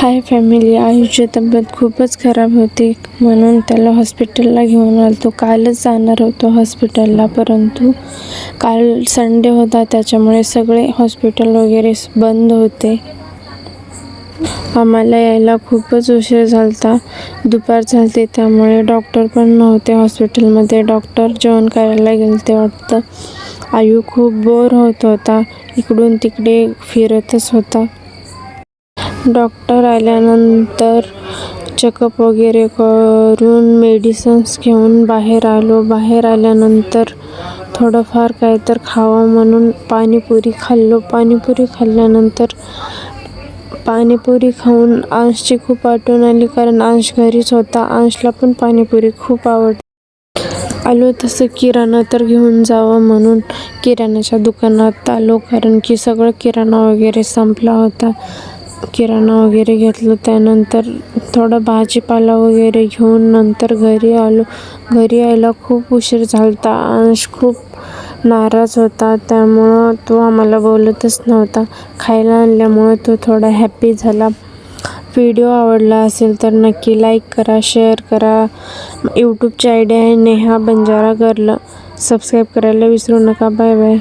Hi family, आयुषची तब्येत खूपच खराब होती म्हणून त्याला हॉस्पिटलला घेऊन आलो. कालच जाणार होतो हॉस्पिटलला, परंतु काल संडे होता त्याच्यामुळे सगळे हॉस्पिटल वगैरे बंद होते. आम्हाला यायला खूपच उशीर झालता, दुपार झालते, त्यामुळे डॉक्टर पण नव्हते हॉस्पिटलमध्ये. डॉक्टर जेवण करायला गेलते वाटतं. आयु खूप बोर होत होता, इकडून तिकडे फिरतच होता. डॉक्टर आल्यानंतर चेकअप वगैरे करून मेडिसिन्स घेऊन बाहेर आलो. बाहेर आल्यानंतर थोडंफार काय तर खावं म्हणून पाणीपुरी खाल्लो. पाणीपुरी खाल्ल्यानंतर पाणीपुरी खाऊन अंशची खूप आठवण आली, कारण अंश घरीच होता. अंशला पण पाणीपुरी खूप आवडते. आलो तसं किराणा तर घेऊन जावं म्हणून किराण्याच्या दुकानात आलो, कारण की सगळं किराणा वगैरे संपला होता. किराणा वगैरे घेतलं, त्यानंतर थोडा भाजीपाला वगैरे घेऊन नंतर घरी आलो. घरी यायला खूप उशीर झालता. अंश खूप नाराज होता, त्यामुळं तो आम्हाला बोलतच नव्हता. खायला आणल्यामुळं तो थोडा हॅपी झाला. व्हिडिओ आवडला असेल तर नक्की लाईक करा, शेअर करा. यूट्यूबची आयडी आहे नेहा बंजारा गर्ल. सबस्क्राईब करायला विसरू नका. Bye bye.